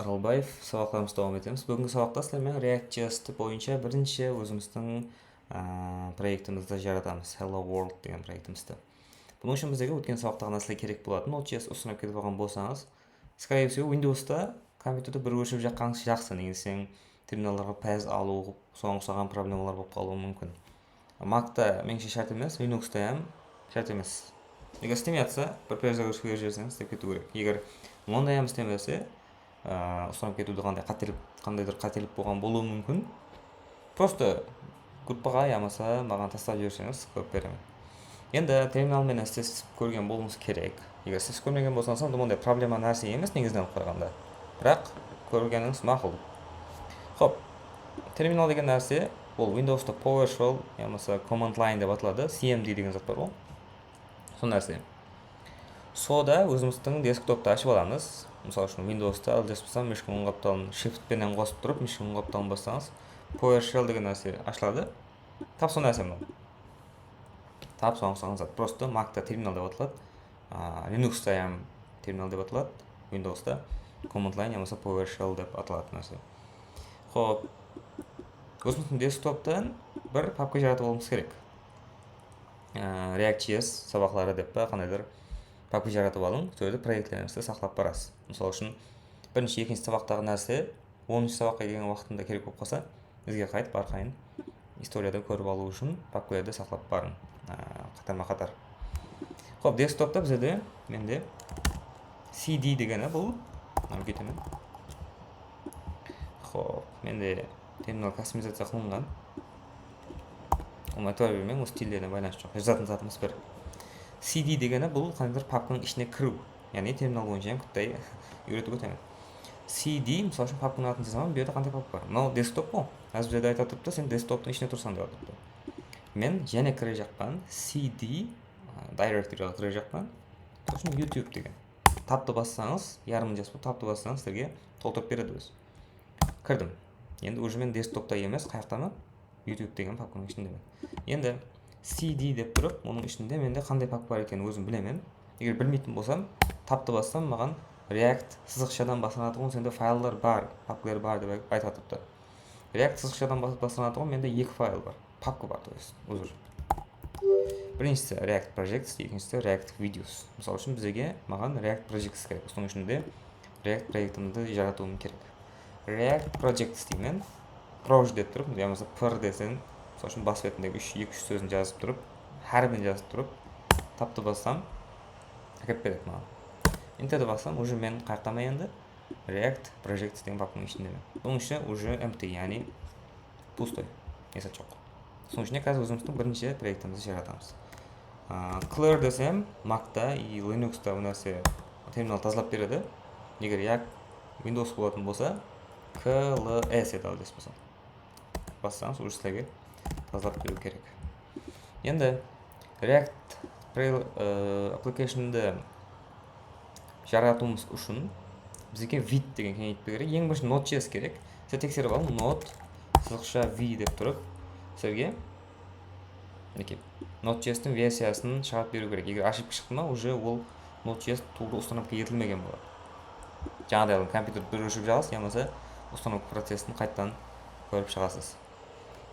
Аралбаев, сабақтарымызды давам етеміз. Бүгінгі сабақта сіздермен React.js бойынша бірінші өзіміздің проектімізді жаратамыз. Hello World деген проектімізді. Бұның үшін біздегі өткен сабақтағы нәрселер керек болатын. Node.js ұсынып кетіп алған болсаңыз, скорее всего, Windows'та компьютерді бір өшіп жаққаныңыз жақсы. Негізінен терминалдарға паз алу, соған ұқсаған проблемалар болып қалуы мүмкін. Mac'та меніңше шарт емес, Linux'та ham шарт емес. Егер істемей жатса, бір перезагрузка жіберсеңіз істеп кету керек. Егер ондай ham істемесе, ұстанып кетуді қандайдыр қателік болған болуы мүмкін. Просто группаға ямаса маған тастап жіберсеңіз көп беремін. Енді терминалмен істесіп көрген болуыңыз керек. Егер істесіп көрмеген болсаңыз, онда ондай проблема нәрсе емес негізінен алып қарағанда. Бірақ көргеніңіз мақұл. Хоп, терминал деген нәрсе ол Windows'та PowerShell ямаса Command Line деп аталады. CMD деген зат бар ғой. Сол нәрсе. Сода өзіміздің десктопты ашып аламыз. Мысалы үшін Windows'та ls болсам мишка оң қапталын Shift-пенен қосып тұрып, мишка оң қапталын бассаңыз, PowerShell деген нәрсе ашылады. Тап сол нәрсе мынау. Тап соңғы зат. Просто Mac'та терминал деп аталады. Linux'та ham терминал деп аталады. Windows'та Command Line ямаса PowerShell деп аталатын нәрсе. Хоп. Өзіміздің десктоптан бір папка жаратып алуымыз керек. React.js сабақтары деп па қандайдыр папка жаратып алың, сол проектлеріңізді сақтап барасыз. Мысалы үшін бірінші, екінші сабақтағы нәрсе 10-шы сабаққа келген уақытында керек болып қалса, бізге қайтып арқайын историяда көріп алу үшін папкаларды сақтап барың. Қатарма-қатар. Хоп, десктопта бізде менде CD дегені бұл кетемін. Хоп, менде терминал кастомизация қылынған. Оны айтып бермең, осы стильдеріне байланысты жоқ. Жазатын затымыз бір. CD дегені бұл қандайдыр папканың ішіне кіру. Яғни терминал бойынша күттай үйретіп өтемін. CD, мысалы үшін папканың атын жазамын, бұл жерде қандай папка бар? Мынау десктоп қой. Әзір жерде айтып тұрыпты, сен десктоптың ішіне тұрсаң деп айтыпты. Мен және кіре жақпан CD directoryға кіре жақпан, сосын YouTube деген. Тапты бассаңыз, ярым жазып тапты бассаңыз, сіздерге толтырып береді өзі. Кірдім. Енді уже мен десктопта емес, қаяқтамын? YouTube деген папканың ішіндемін. Енді CD деп тұрып, оның ішінде менде қандай папка бар екенін өзім білемін. Егер білмейтін болсам, тапты бассам, маған React сызықшадан басылатын сенде файлдар бар, папкалар бар деп айтып тұрыпты. React сызықшадан басылатын менде екі файл бар, папка бар, то есть өзір. Біріншісі React Projects, екіншісі React Videos. Мысалы үшін бізге маған React Projects керек. Соның ішінде React проектімді жаратуым керек. React Projects деймін. Proj деп тұрып, ямаса pr десең, мысалы үшін бас бетіндегі 2-3 сөзін жазып тұрып, әрбін жазып тұрып, тапты бассам, әкеп береді маған. Enter'ді бассам, уже мен қаяқтама енді React Projects деген папканың ішіндемін. Оның іші уже empty, яғни пустой, есет жоқ. Соның ішіне қазір өзіміздің бірінші проектімізді жаратамыз. Clear десем, Mac'та и Linux'та бұл нәрсе терминал тазалап береді. Егер Windows болатын болса, CLS еді алдес болсам. Бассаңыз, уже сілерге тазалап беру керек. Енді React application'ды жаратуымыз үшін бізге vid деген кеңейтпе керек. Ең бірінші Node.js керек. Сіз тексеріп алың, Node сызықша v деп тұрып, сізге Node.js-тің версиясын шығарып беру керек. Егер ошибка шықты ма, уже ол Node.js тура установка етілмеген болады. Жаңағыдай компьютер бір өшіп жағасыз, ямаса установка процесін қайттан көріп шығасыз.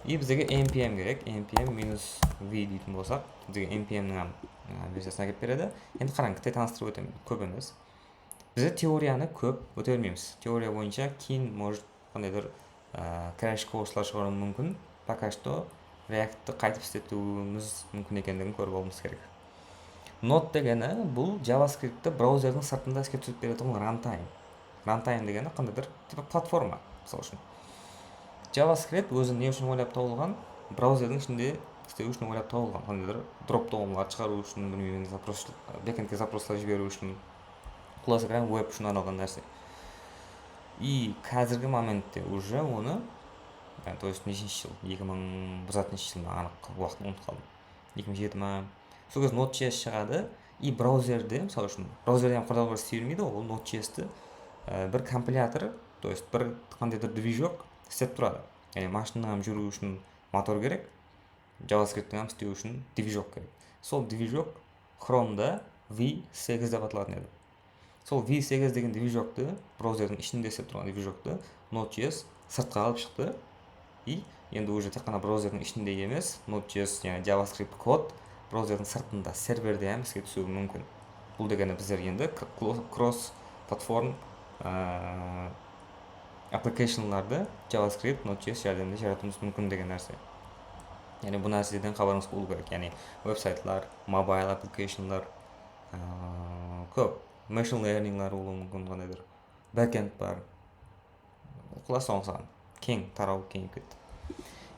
И бізге npm керек, npm-v дейтін болсақ, бізге npm-нің версиясын әкеп береді. Енді қараң, кіттай таныстырып өтемін, көп емес. Бізде теорияны көп өте бермейміз. Теория бойынша кейін может қандайдыр crash course-лар шығаруы мүмкін. Пока что React-ты қайтып істетуіміз мүмкін екендігін көріп алуымыз керек. Node дегені бұл JavaScript-ті браузердің сыртында іске түсіріп беретін runtime. Runtime дегені қандайдыр типа платформа, мысалы үшін. JavaScript өзі не үшін ойлап табылған? Браузердің ішінде істеу үшін ойлап табылған. Қандайдыр дроп доwnлар шығару үшін, білмеймін, бэкэндке запрослар жіберу үшін, құласа кірген веб үшін арналған нәрсе. И қазіргі моментте уже оны, то есть нешінші жыл, 2010 жылына анық уақытын ұмытып қалдым. 2007 ма? Сол кезде Node.js шығады, и браузерде, мысалы үшін, браузерде құрдалы бір істей бермейді, ол Node.js-ті бір компилятор, то есть бір қандайдыр движок істеп тұрады. Яғни машинаның жүру үшін мотор керек, JavaScript-ің істеу үшін движок керек. Сол движок Chrome'да V8 деп аталатын еді. сол v8 деген движокты, браузердің ішінде істеп тұрған движокты Node.js сыртқа алып шықты. И енді уже тек қана браузердің ішінде емес, Node.js яғни JavaScript код браузердің сыртында серверде ham іске түсуі мүмкін. Бұл дегені біздер енді кросс платформ application'ларды JavaScript, Node.js жәрдемінде жаратуымыз мүмкін деген нәрсе. Яғни бұл нәрседен хабарыңыз болу керек. Яғни веб-сайтлар, mobile application'лар, көп machine learning'лар болуы мүмкін, қандайдыр backend бар. Құлас оңсаған кең тарау кеңейіп кетті.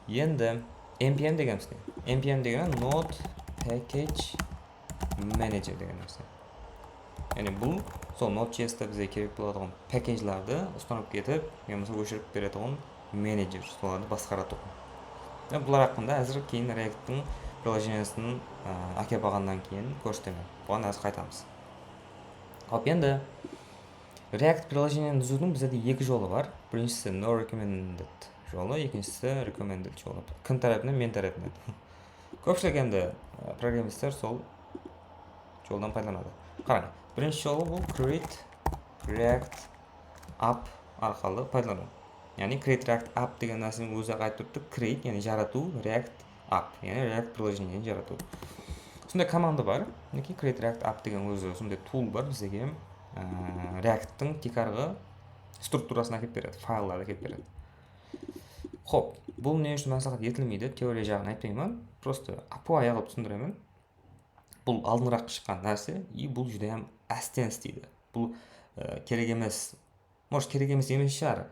Енді npm дегеніміз не? npm деген Node Package Manager деген нәрсе. Яғни бұл сол Node.js-та бізге керек болатын пакетжларды ұстанып кетіп, немесе өшіріп беретін менеджер, соларды басқарады. Бұлар хақында әзір кейін React-тың приложениясын әкеп алғаннан кейін көрсетемін. Бұған әзір қайтамыз. Хоп, енді React приложенияны түзудің бізде екі жолы бар. Біріншісі no recommended жолы, екіншісі recommended жолы. Кім тарапынан, мен тарапынан. Көпшілік енді программисттер сол жолдан пайдаланады. Қараңыз, бірінші жолы бұл create React app арқылы пайдалану. Яғни create React app деген нәрсенің өзі айтып тұрды, create, яғни жарату React app, яғни React приложениені жарату. Сондай команда бар. Мінекей create React app деген өзі сондай tool бар бізге. React-тың тек арғы структурасын әкеп береді, файларды әкеп береді. Хоп, бұл не үшін мәслихат етілмейді, теория жағын айтпаймын, просто API қылып түсіндіремін. Бұл алдынырақ шыққан нәрсе, и бұл жүдем әстен істейді. Бұл керек емес, может керек емес шығар.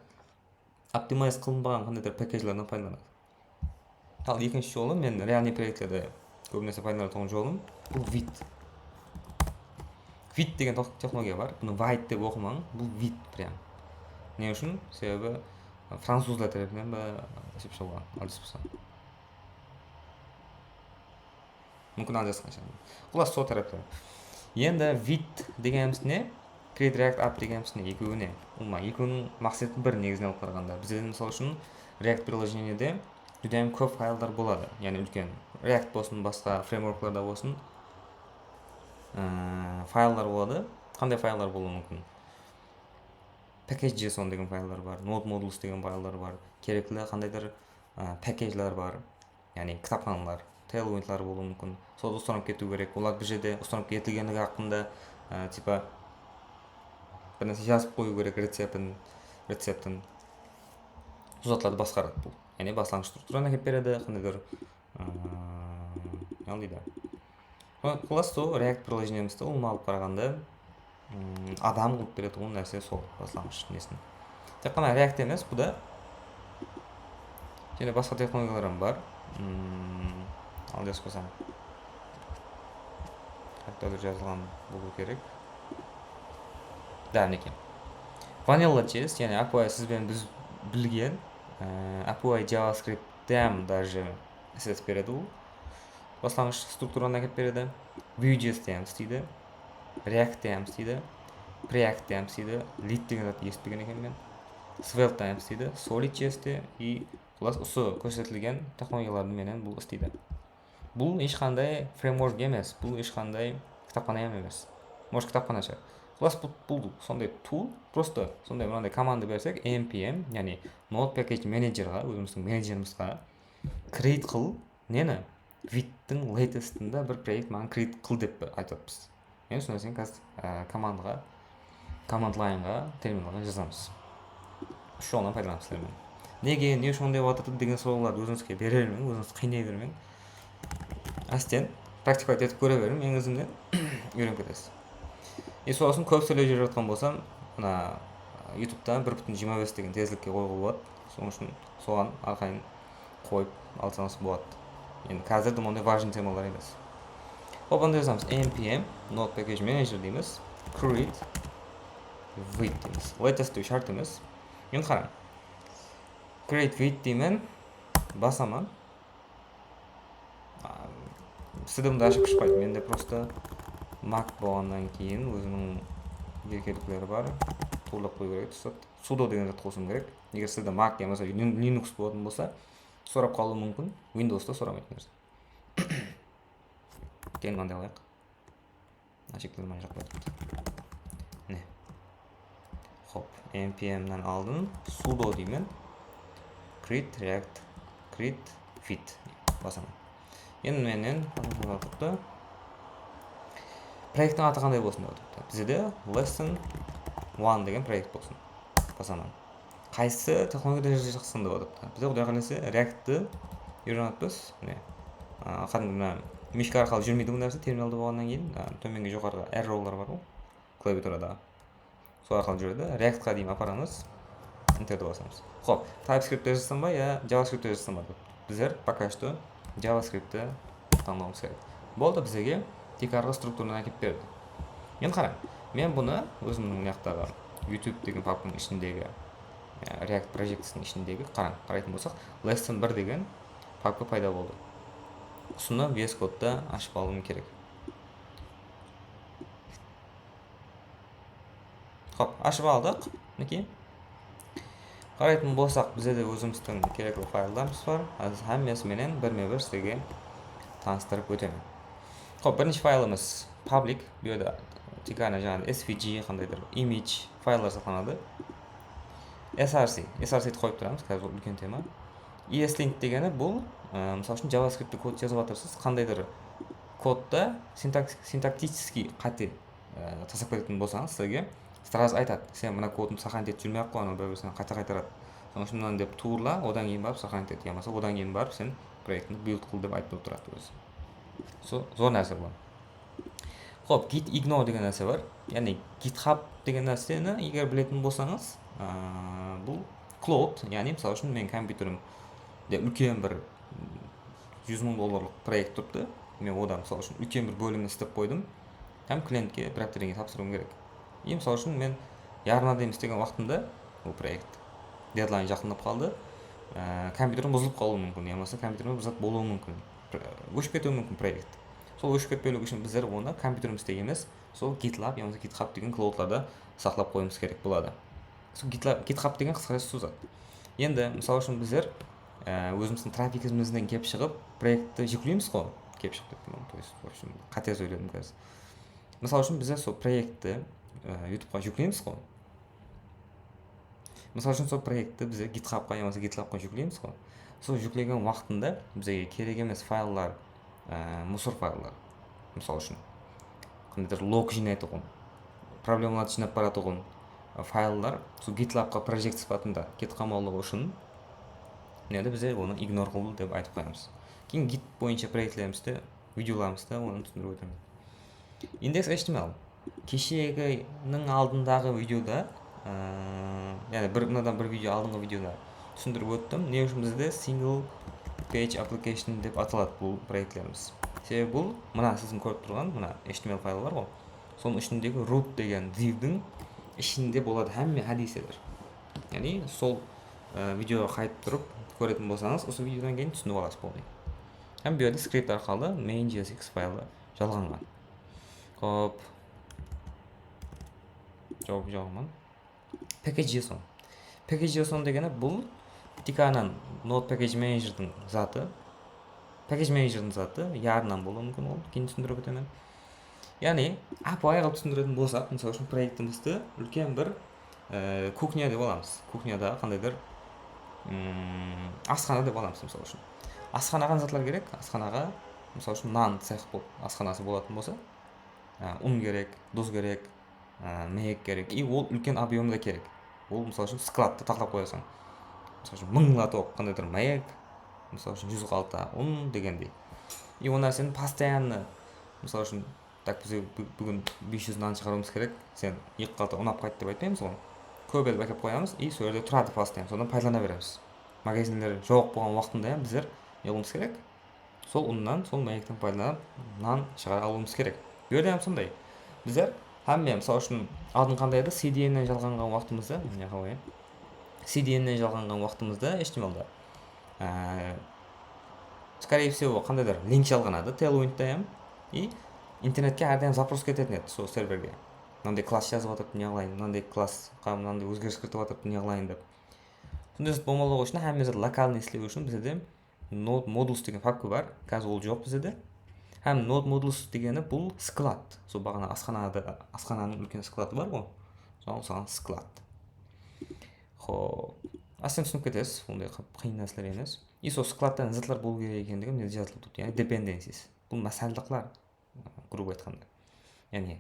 Оптимайз қылынбаған қандайдыр пакетжлерден пайдаланады. Ал екінші жолы мен реальный проектлерде көбінесе пайдаланатын жолым бұл Vite. Vite деген технология бар. Бұны Vite деп оқымаң, бұл Vite прям. Не үшін? Себебі француздар тарапынан ба есеп шығуға, алыспаса. Мүмкін алжасқан шығар. Құлас сол тараптан. Енді Vite дегеніміз не? Create React App дегеніміз не? Екеуіне. Екеуінің мақсаты бір негізінен алып қарағанда. Бізде мысалы үшін React приложениеде жүдем көп файлдар болады. Яғни үлкен React болсын, басқа фреймворкларда болсын, файлдар болады. Қандай файлдар болуы мүмкін? Package.json деген файлдар бар, Node modules деген файлдар бар, керекті қандайдыр пакетжлар бар, яғни кітапханалар, tailwind'лар болуы мүмкін. Сол ұстанып кету керек. Олар бір жерде ұстанып кетілгендігі хақында типа бір нәрсе жазып қою керек рецептін тұзатларды басқарады бұл. Яғни баслаңғыш структураны әкеп береді, қандайдыр дейді. Құлас сол React приложениемізді оны алып қарағанда адам қылып береді ол нәрсе сол баслаңғыш несін. Тек қана React емес, бұда және басқа технологияларым бар. Алдес қосам. Қайтадан жазылған болу керек. Да, мінекей. Vanilla.js, яғни API сізбен біз білген API JavaScript-тем даже әсет береді ол. Баслаңғыш структураны әкеп береді. Vue.js-тем істейді. React-тем істейді. Preact-тем істейді. Lead деген зат естіген екен мен. Svelte-тем істейді. Solid.js-те и құлас осы көрсетілген технологияларды менен бұл істейді. Бұл ешқандай фреймворк емес, бұл ешқандай кітапхана емес. Может кітапхана шығар. Құлас бұл сондай tool, просто сондай мынандай команда берсек, npm, яғни Node Package Manager-ға, өзіміздің менеджерімізға create қыл, нені? Vite-тің latest-ында бір проект маған create қыл деп айтыппыз. Яғни сондай сен қазір командаға, command line-ға, терминалға жазамыз. Үш жолынан пайдаланамыз. Неге, не үшін ондай отырды деген сұрауларды өзіңізге бере бермең, өзіңіз қинай бермең. Әстен практикалайды етіп көре берім, ең өзімден үйреніп кетесіз. Сосын көп сөйлеп жүріп жатқан болсам, мына YouTube-та 1.25 деген тезлікке қойғылы болады. Соның үшін соған арқайын қойып алсаңыз болады. Енді қазірді ондай важный темалар емес. Онда жазамыз npm Node Package Manager дейміз, create Vite дейміз. Latest деу шарт емес. Енді қараң. Create Vite деймін, басаман. Сізді бұнда ашып шықпайды. Менде просто Mac болғаннан кейін өзінің ерекшеліктері бар. Торлап қою керек. Sudo деген зат қосым керек. Егер сізде Mac немесе Linux болатын болса, сұрап қалуы мүмкін. Windows'та сұрамайтын нәрсе. Кейін қандай алайық. Ашықтырмай жақпайды. Не? Хоп, npm'нан алдын sudo деймін. Create react create fit басамын. Енді менен тұрды. Проекттің аты қандай болсын деп отырды. Бізде lesson 1 деген проект болсын. Басамын. Қайсы технологияда жақсын деп отырды. Бізде құдай қаласа React-ті үйренатпыз. Міне. Қандай мишка арқылы жүрмейді бұл нәрсе терминалда болғаннан кейін, төменге жоғарыға arrow-лар бар ғой, клавиатурада. Сол арқылы жүреді. React-қа дейін апарамыз. Enterді басамыз. Хоп, TypeScript-те жазсам ба, я JavaScript-те жазсам ба? Біздер пока что JavaScript-те таңдауымыз керек. Болды, бізге тек арғы структураны әкеп берді. Енді қараң, мен бұны өзімнің мынаяқтағы YouTube деген папканың ішіндегі React Projects-ның ішіндегі қарайтын болсақ, lesson 1 деген папка пайда болды. Осыны VS Code-да ашып алуым керек. Хоп, ашып алдық. Мінекей. Қарайтын болсақ, бізде де өзіміздің керекті файлдарымыз бар. Әммесіменен бірме-бір сізге таныстырып өтемін. Хоп, бірінші файлымыз public, бұл жерде тек қана жаңағы svg қандайдыр image файлдар сақталады. src-ді қойып тұрамыз, қазір ол үлкен тема. ESLint дегені бұл, мысалы үшін JavaScript-те код жазып жатырсыз, қандайдыр кодта синтактический қате тастап кететін болсаңыз, сізге сразу айтады, сен мына кодын сохранить етіп жүрмей-ақ қой, анау бір-бірсінен қайта-қайтарады. Соның үшін мынаны деп турла, одан кейін барып сохранить ет, ямаса одан кейін барып сен проектіңді build қыл деп айтып тұрады өзі. Зор нәрсе бұл. Хоп, git ignore деген нәрсе бар. Яғни GitHub деген нәрсені егер білетін болсаңыз, бұл cloud, яғни мысалы үшін мен компьютерімде үлкен бір $100,000 проект тұрды. Мен одан мысалы үшін үлкен бір бөлімін істеп қойдым. Һәм клиентке бір апта деген тапсыруым керек. Мысалы үшін мен ярым адам істеген уақытында бұл проект дедлайн жақындап қалды. Компьютерім бұзылып қалуы мүмкін, ямаса компьютерім бұзылып болуы мүмкін. Өшіп кетуі мүмкін проект. Сол өшіп кетпеулігі үшін біздер оны компьютерімізде емес, сол GitLab, ямаса GitHub деген клаудларда сақтап қоюымыз керек болады. Сол GitHub деген қысқаша сөз. Енді мысалы үшін біздер өзіміздің трафигімізден кеп шығып, проектті жүктейміз ғой. Кеп шығып деп то есть, в общем, қате сөйледім қазір. Мысалы үшін біздер сол проектті YouTube-ға жүктейміз ғой. Мысалы үшін сол проектті біздер GitHub-ға ямаса GitLab-ға жүктейміз ғой. Сол жүктеген уақытында бізге керек емес файлар, мусор файлар, мысалы үшін қандайдыр лог жинайтұғын, проблемаларды жинап баратұғын файлдар сол GitLab-қа project сипатында кетіп қалмаулығы үшін неде бізде оны ignore қылу деп айтып қоямыз. Кейін Git бойынша проектлерімізді, видеоларымызды оны түсіндіріп өтемін. Index.html кешегінің алдындағы видеода, яғни мынадан бір видео алдыңғы видеода түсіндіріп өттім. Не үшін бізде single page application деп аталады бұл проектлеріміз. Себебі бұл мына сіздің көріп тұрған мына HTML файлы бар ғой. Соның ішіндегі root деген div-дің ішінде болады әмме хадиселер. Яғни сол видеоға қайтып тұрып көретін болсаңыз, осы видеодан кейін түсініп аласыз болды. Һәм бұл жерде скрипт арқылы main.jsx файлы жалғанған. Хоп. Жауабын. Package.json. Package.json дегені бұл тек қана Node Package Manager-дың заты. Package Manager-дың заты ярынан болуы мүмкін ол. Кейін түсіндіріп өтемін. Яғни, апай қылып түсіндіретін болсақ, мысалы үшін проектімізді үлкен бір кухня деп аламыз. Кухняда қандайдыр асхана деп аламыз мысалы үшін. Асханаға затлар керек. Асханаға мысалы үшін нан цех асханасы болатын болса, ұн керек, тұз керек, мейек керек. И ол үлкен объемда керек. Ол мысалы үшін складты тақлап қоясың. Мысалы үшін 1000 лоток қандайдыр мейек, мысалы үшін 100 қалта ұн дегендей. И ол нәрсені постоянно, мысалы үшін так біз бүгін 500 нан шығаруымыз керек. Сен 2 қалта ұнап қайт деп айтпаймыз ғой. Көп еліп әкеп қоямыз, и сол жерде тұрады постоянно. Содан пайдалана береміз. Магазиндер жоқ болған уақытында біздер неғылымыз керек. Сол ұннан, сол мейектен пайдаланып нан шығара алуымыз керек. Көрдім сондай. Біздер Hamma мысалы үшін алдын қандай еді? CDN-нен жалғанған уақытымызда, міне қалай. CDN-нен жалғанған уақытымызда HTML-да. Скорее всего, қандайдар линк жалғанады, Tailwind-да ham. И интернетке әрдайым запрос кететін еді сол серверге. Мынандай класс жазып жатып не қылайын, мынандай классқа мынандай өзгеріс кіртіп жатып не қылайын деп. Сондай болмауы үшін hamma локальный істеу үшін бізде Node Modules деген папка бар. Қазір ол жоқ бізде. Һәм Node Modules дегені бұл склад. Сол бағана асхананың үлкен склады бар ғой. Сол саған склад. Хоп, астан түсініп кетесіз, ондай қиын нәрселер емес. И сол складтан зытлар болу керек екендігі мына жерде жазылып тұр, яғни dependencies. Бұл масалдықлар, грубо айтқанда. Яғни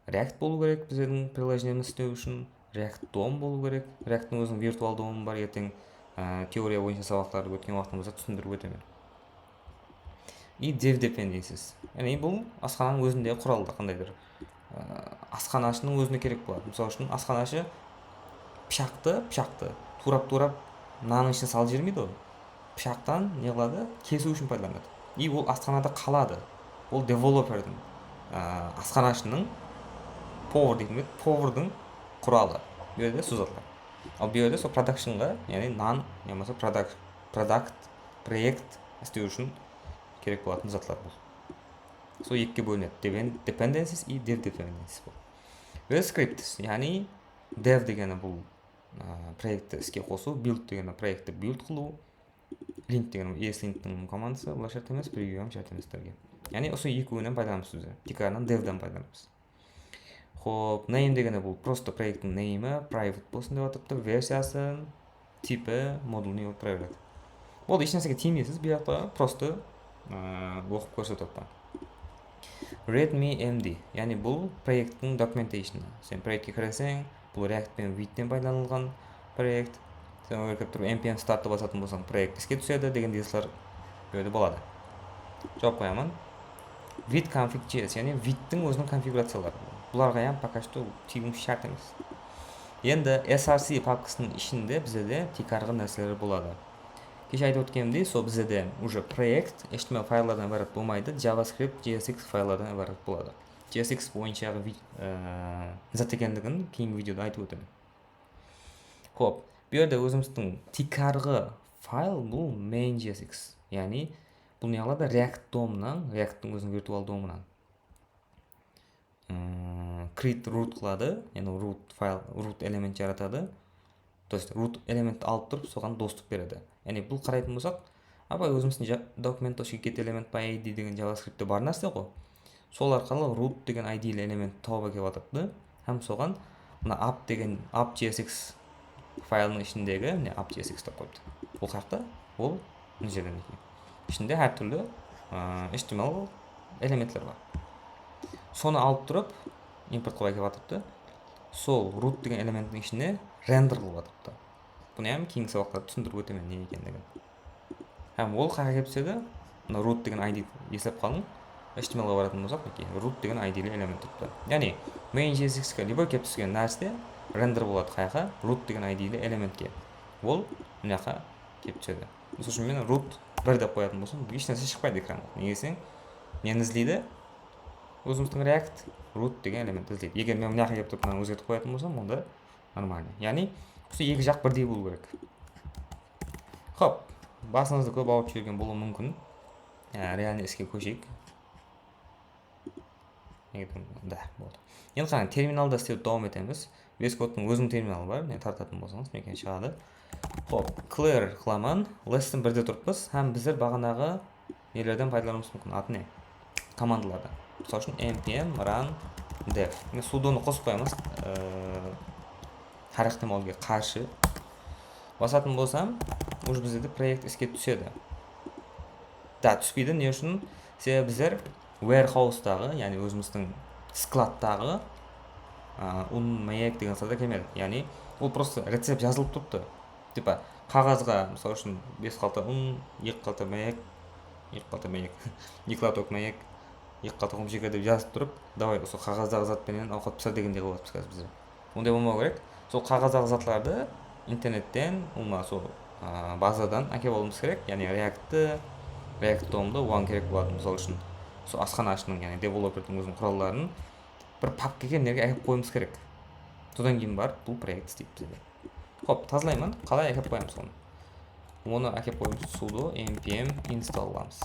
React болу керек біздің приложениеміз істеу үшін, React DOM болу керек. React-тың өзінің виртуал DOM бар, ертең теория бойынша сабақтарды өткен уақытымызда түсіндіріп өтемін. И dev dependencies. Яғни бұл асхананың өзінде құралды, қандайдыр асханашының өзіне керек болады. Мысалы үшін асханашы пышақты турап нанның ішіне салып жібермейді ғой. Пышақтан не қылады, кесу үшін пайдаланады. И ол асханада қалады. Ол девелопердің, асханашының повар дейтін бе, повардың құралы. Бұл жерде созатылар. Ал бұл жерде сол продакшнға, яғни нан, не болмаса проект істеу үшін керек болатын затлар бұл. Сол екіге бөлінеді. Dependencies и dev dependencies бұл. Бұл scripts, яғни dev дегені бұл проектті іске қосу, build дегені проектті build қылу, lint дегені ESLint-ің командасы, бұл шарт емес, preview шарт еместерге. Яғни осы екеуінен пайдаланамыз өзі. Тикарынан dev'дан пайдаланамыз. Хоп, name дегені бұл просто проекттің name'і, private болсын деп атыпты, версиясы, типі, модуліне ол проверяды. Бұл еш нәрсеге тимейсіз, бұл жақта просто оқып көрсетіп отпан. README-MD, яғни бұл проекттің documentation. Сен проектке кіресең, бұл React пен Vue-тен пайдаланылған проект. Сен өркіп тұрып npm startты басатын болсаң, проект іске түседі деген десілер өйді болады. Жауап қоямын. Vite config.js, яғни Vite-тің өзінің конфигурациялары. Бұларға яғын пока что тегім шарт емес. Енді src папкасының ішінде бізде тек арғы нәрселер болады. Кеше айтып өткенімдей, сол бізде уже проект HTML файлардан ibarat болмайды, JavaScript, JSX файлардан ibarat болады. JSX бойыншағы зат екендігін кейінгі видеода айтып өтемін. Хоп, бұл жерде өзіміздің тикарғы файл бұл main.jsx, яғни бұл не алады React DOM-нан, React-тың өзінің виртуал DOM-нан create root қылады, яғни root элемент жаратады. То есть root элементті алып тұрып, соған доступ береді. Яғни бұл қарайтын болсақ, абай өзіміздің document.get element by id деген JavaScript-те бар нәрсе ғой. Сол арқылы root деген ID элемент тауып әкеп атады. Һәм соған мына app.jsx файлының ішіндегі, міне app.jsx деп қойыпты. Бұл қақта, ол мына жерден екен. Ішінде әртүрлі HTML элементтер бар. Соны алып тұрып, импорт қылып әкеп атыпты. Сол root деген элементтің ішіне рендер қылып атыпты. Бұны яғни кейінгі сабақтарда түсіндіріп өтемін не екендігін. Һәм ол қаға келіп түседі, мына root деген ID есеп қалың, HTML-ға баратын болсақ, root деген ID-лі элемент тұпты. Яғни main.jsx-ке любой келіп түскен нәрсе рендер болады қайға, root деген ID-лі элементке. Ол мына жаққа келіп түседі. Сол үшін мен root 1 деп қоятын болсам, еш нәрсе шықпайды экранға. Неге десең, нені іздейді? Өзіміздің React root деген элемент іздейді. Егер мен мына жаққа келіп тұрып мынаны өзгертіп қоятын болсам, онда нормально. Яғни осы екі жақ бірдей болу керек. Хоп, басыңызды көп ауырып жүрген болуы мүмкін. Реально іске көшейік. Да, болды. Енді қараң, терминалда істеуді давам етеміз. VS Code-тың өзінің терминалы бар, не тартатын болсаңыз, мекен шығады. Хоп, clear қыламан, less-тен бірде тұрыппыз, һәм біздер бағанағы нелерден пайдалануымыз мүмкін. Аты не? Командалардан. Мысалы үшін npm run dev. Судоны қосып қоямыз. Хар ықтималге қаршы басатын болсам, уже бізде проект іске түседі. Да, түспейді. Не үшін? Себебі біздер warehouse-тағы, яғни өзіміздің складтағы mayak деген сада келмеді. Яғни ол просто рецепт жазылып тұрыпты. Типа қағазға, мысалы үшін 5 қалта ұн, 2 қалта mayak, 2 қалта mayak, 2 лоток mayak, 2 қалта құмшека деп жазып тұрып, давай осы қағаздағы затпенен ауқат пісір дегенде қылып қазір біздер. Ондай болмау керек. Сол қағаздағы затларды интернеттен, сол базадан әкеп алуымыз керек. Яғни React DOM-ды оған керек болады. Мысалы үшін сол асханашының, яғни девелопердің өзінің құралдарын бір папкаға нерге әкеп қойымыз керек. Содан кейін бар бұл проект істейді бізде. Хоп, тазалаймын. Қалай әкеп қоямыз оны? Оны әкеп қойымыз sudo npm install аламыз.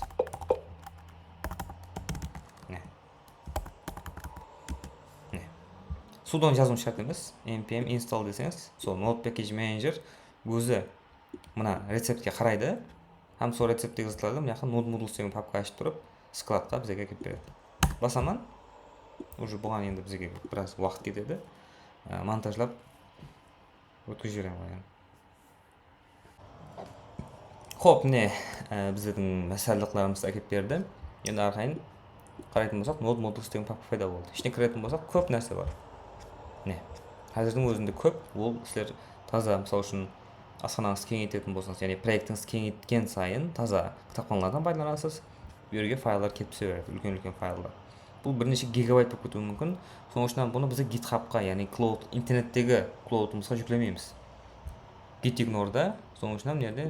Sudoны жазуым шарт емес. npm install десеңіз, сол node package manager өзі мына рецептке қарайды. Һәм сол рецепттегі затларды мына жаққа node modules деген папка ашып тұрып, складқа бізге әкеп береді. Басаман, уже бұған енді бізге біраз уақыт кетеді. Монтажлап өткізіп жіберемін ғой. Хоп, міне біздің мәселелерімізді әкеп берді. Енді ары қарайтын болсақ, node modules деген папка пайда болды. Ішіне кіретін болсақ, көп нәрсе бар. Міне, қазірдің өзінде көп. Ол сіздер таза, мысалы үшін асханаңызды кеңейтетін болсаңыз, яғни проектіңізді кеңейткен сайын таза кітапханалардан пайдаланасыз. Bu yerге файлар келіп түсе береді, үлкен файлдар. Бұл бірнеше гигабайт болып кетуі мүмкін. Соның үшін бұны біз GitHub-қа, яғни cloud, интернеттегі cloud-ымызға жүклемейміз. Gitignore-да, соның үшін мына жерде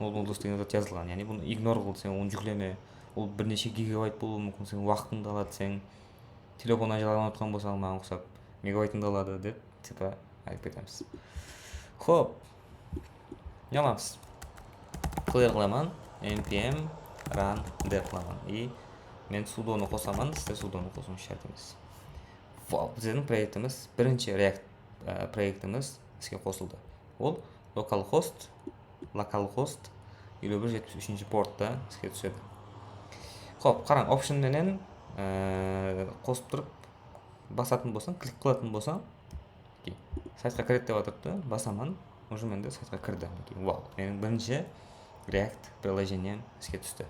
modules деген зат жазылған. Яғни бұны ignore қыл десең, оны жүклеме. Ол бірнеше гигабайт болуы мүмкін, сен уақытыңды алады, сен телефоннан жалған отқан болсаң маған ұқсап мегабайтыңды алады деп типа айтып кетеміз. Хоп, яламыз. Clear қыламын, npm run dep қыламын. И мен sudoны қосамын, сіздер sudoны қосуыңыз шарт емес. Вау, біздің проектіміз, бірінші React проектіміз іске қосылды. Ол localhost 5173 портта іске түседі. Хоп, қараң, option менен қосып тұрып басатын болсаң, клик қылатын болсаң, сайтқа кіреді деп отырды, басамын, уже менде сайтқа кірді. Вау, менің бірінші React приложением іске түсті.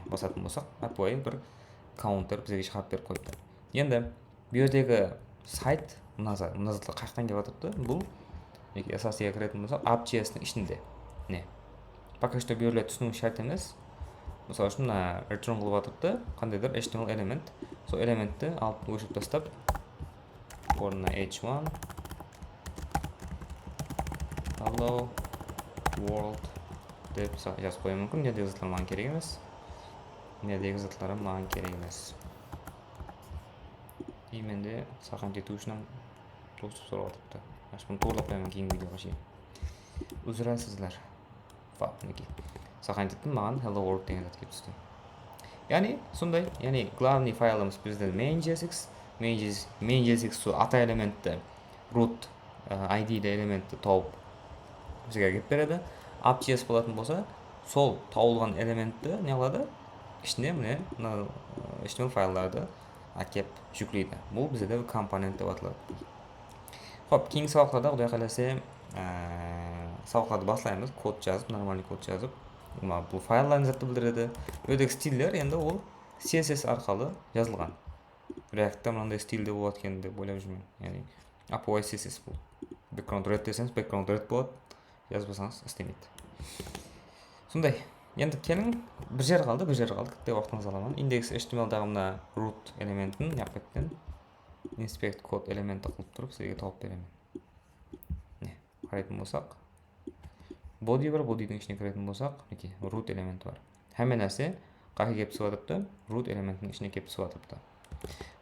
Басатын болсақ, апой бір каунтер бізге шығарып беріп қойды. Енді биодегі сайт мына заттар қаяқтан келіп отырды? Бұл SSD-ге кіретін болсақ, app.js-ның ішінде. Пока что биолет түсіну шарт емес. Мысалы үшін return қылып отырды, қандайдыр HTML элемент. Сол элементті алып өшіріп тастап, орнына h1 hello world деп жазып қою мүмкін. Недегі заттар маған керек емес. Недегі заттары маған керек емес. И менде саған жету үшін доступ сұрап отырды. Ашпын тоғылап қоймын кейінгі видеоға шейін. Үзірәсіздер. Мінекей. Саған жеттім, маған hello world деген зат келіп түсті. Яғни, сондай, яғни главный файлымыз бізде main.jsx, main.jsx сол ата элементті, root ID-де элементті тауып бізге келіп береді. App.js болатын болса, сол тауылған элементті не алады? Ішіне міне HTML файлдарды әкеп жүклейді. Бұл бізде компонент деп аталады. Хоп, кейінгі сабақтарда құдай қаласа сабақтарды баслаймыз, код жазып, нормальный код жазып. Бұл файларын затты білдіреді. Өдегі стильдер енді ол CSS арқылы жазылған. React-та мынандай стильде болады екен деп ойлап жүрмін. Яғни API CSS бұл. Background red десеңіз, background red болады. Жазбасаңыз істемейді. Сондай. Енді келің, бір жер қалды, кітте уақытыңыз аламын. Index HTML-дағы мына root элементін яқпеттен inspect code элементі қылып тұрып, сізге тауып беремін. Қарайтын болсақ, body бар, bodyдің ішіне кіретін болсақ, root элементі бар. Həмін нәрсе қақи кеп түсіп root элементінің ішіне кеп түсіп.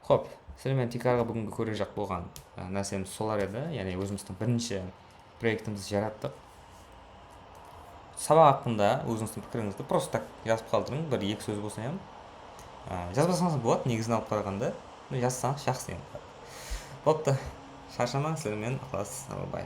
Хоп, сіздермен тикарға бүгінгі көре жақ болған нәрсеміз солар еді. Яғни өзіміздің бірінші проектімізді жараттық. Сабақ хақында өзіңіздің пікіріңізді просто так жазып қалдырың, бір екі сөз болса ем. Жазбасаңыз болады, негізін алып қарағанда, жазсаңыз жақсы енді. Бопты, шаршамаңыз, сіздермен ықылас, бай.